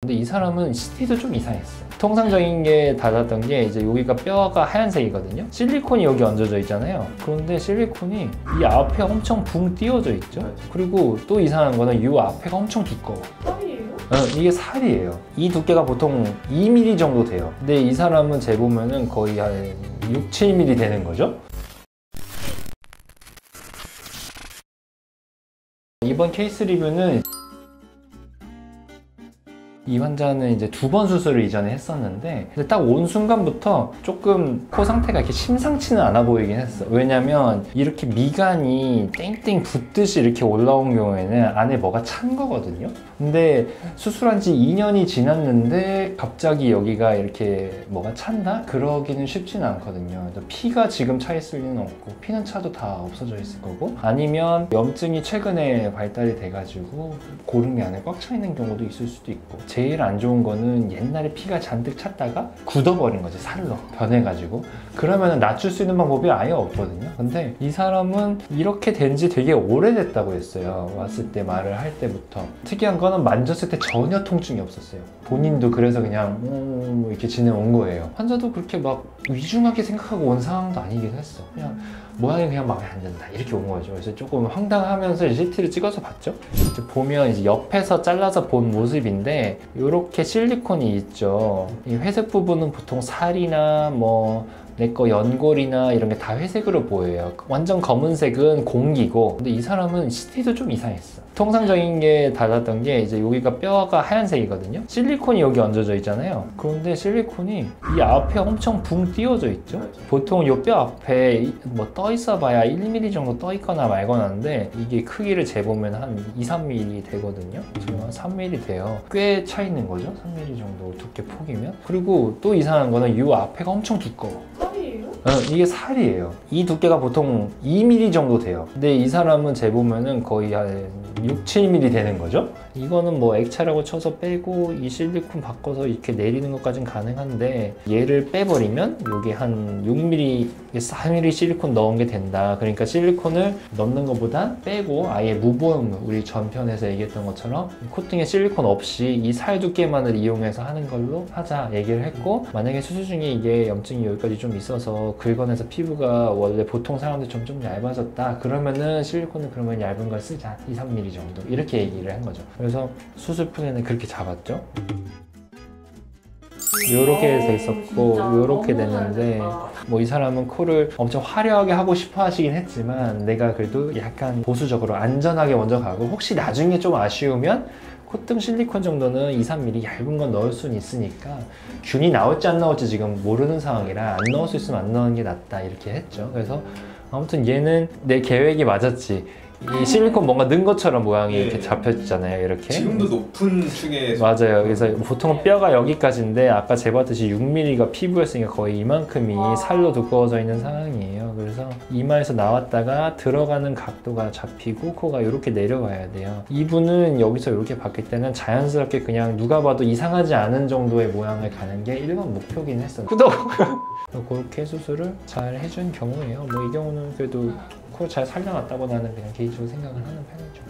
근데 이 사람은 CT도 좀 이상했어. 통상적인 게 닫았던 게 이제 여기가 뼈가 하얀색이거든요. 실리콘이 여기 얹어져 있잖아요. 그런데 실리콘이 이 앞에 엄청 붕 띄워져 있죠. 그리고 또 이상한 거는 이 앞에가 엄청 두꺼워. 살이에요? 이게 살이에요. 이 두께가 보통 2mm 정도 돼요. 근데 이 사람은 재보면은 거의 한 6, 7mm 되는 거죠. 이번 케이스 리뷰는 이 환자는 이제 2번 수술을 이전에 했었는데 근데 딱 온 순간부터 조금 코 상태가 이렇게 심상치는 않아 보이긴 했어. 왜냐면 이렇게 미간이 땡땡 붓듯이 이렇게 올라온 경우에는 안에 뭐가 찬 거거든요. 근데 수술한 지 2년이 지났는데 갑자기 여기가 이렇게 뭐가 찬다? 그러기는 쉽지는 않거든요. 피가 지금 차 있을 리는 없고 피는 차도 다 없어져 있을 거고 아니면 염증이 최근에 발달이 돼가지고 고름이 안에 꽉 차 있는 경우도 있을 수도 있고 제일 안 좋은 거는 옛날에 피가 잔뜩 찼다가 굳어버린 거지. 살로 변해가지고 그러면 낮출 수 있는 방법이 아예 없거든요. 근데 이 사람은 이렇게 된 지 되게 오래됐다고 했어요. 왔을 때 말을 할 때부터. 특이한 거는 만졌을 때 전혀 통증이 없었어요. 본인도 그래서 그냥 이렇게 지내온 거예요. 환자도 그렇게 막 위중하게 생각하고 온 상황도 아니긴 했어. 그냥 모양이 그냥 마음에 안 든다 이렇게 온 거죠. 그래서 조금 황당하면서 CT를 찍어서 봤죠. 이제 보면 이제 옆에서 잘라서 본 모습인데 이렇게 실리콘이 있죠. 이 회색 부분은 보통 살이나 뭐 내 거 연골이나 이런 게 다 회색으로 보여요. 완전 검은색은 공기고 근데 이 사람은 CT도 좀 이상했어. 통상적인 게 닫았던 게 이제 여기가 뼈가 하얀색이거든요. 실리콘이 여기 얹어져 있잖아요. 그런데 실리콘이 이 앞에 엄청 붕 띄워져 있죠. 보통 이 뼈 앞에 뭐 떠 있어 봐야 1mm 정도 떠 있거나 말거나 하는데 이게 크기를 재보면 한 2, 3mm 되거든요. 지금 한 3mm 돼요. 꽤 차 있는 거죠. 3mm 정도 두께 폭이면. 그리고 또 이상한 거는 이 앞에가 엄청 두꺼워. 이게 살이에요. 이 두께가 보통 2mm 정도 돼요. 근데 이 사람은 재보면은 거의 한 6, 7mm 되는 거죠. 이거는 뭐 액체라고 쳐서 빼고 이 실리콘 바꿔서 이렇게 내리는 것까진 가능한데 얘를 빼버리면 이게 한 6mm, 4mm 실리콘 넣은 게 된다. 그러니까 실리콘을 넣는 것보다 빼고 아예 무보형물, 우리 전편에서 얘기했던 것처럼 코팅에 실리콘 없이 이 살 두께만을 이용해서 하는 걸로 하자 얘기를 했고 만약에 수술 중에 이게 염증이 여기까지 좀 있어서 긁어내서 피부가 원래 보통 사람들처럼 좀 얇아졌다 그러면은 실리콘은 그러면 얇은 걸 쓰자 2, 3mm 정도 이렇게 얘기를 한 거죠. 그래서 수술 플랜은 그렇게 잡았죠. 요렇게 돼 있었고 요렇게 됐는데 뭐 이 사람은 코를 엄청 화려하게 하고 싶어 하시긴 했지만 내가 그래도 약간 보수적으로 안전하게 먼저 가고 혹시 나중에 좀 아쉬우면 콧등 실리콘 정도는 2, 3mm 얇은 건 넣을 수는 있으니까 균이 나올지 안 나올지 지금 모르는 상황이라 안 넣을 수 있으면 안 넣는 게 낫다 이렇게 했죠. 그래서 아무튼 얘는 내 계획이 맞았지. 이 실리콘 뭔가 넣은 것처럼 모양이 이렇게 잡혀있잖아요. 이렇게 지금도 높은 층에 맞아요. 그래서 보통 뼈가 여기까지인데 아까 재봤듯이 6mm가 피부였으니까 거의 이만큼이 살로 두꺼워져 있는 상황이에요. 그래서 이마에서 나왔다가 들어가는 각도가 잡히고 코가 이렇게 내려와야 돼요. 이분은 여기서 이렇게 봤을 때는 자연스럽게 그냥 누가 봐도 이상하지 않은 정도의 모양을 가는 게 1번 목표긴 했어요. 구독! 그렇게 수술을 잘 해준 경우예요. 뭐 이 경우는 그래도 코 잘 살려놨다고 나는 그냥 개인적으로 생각을 하는 편이죠.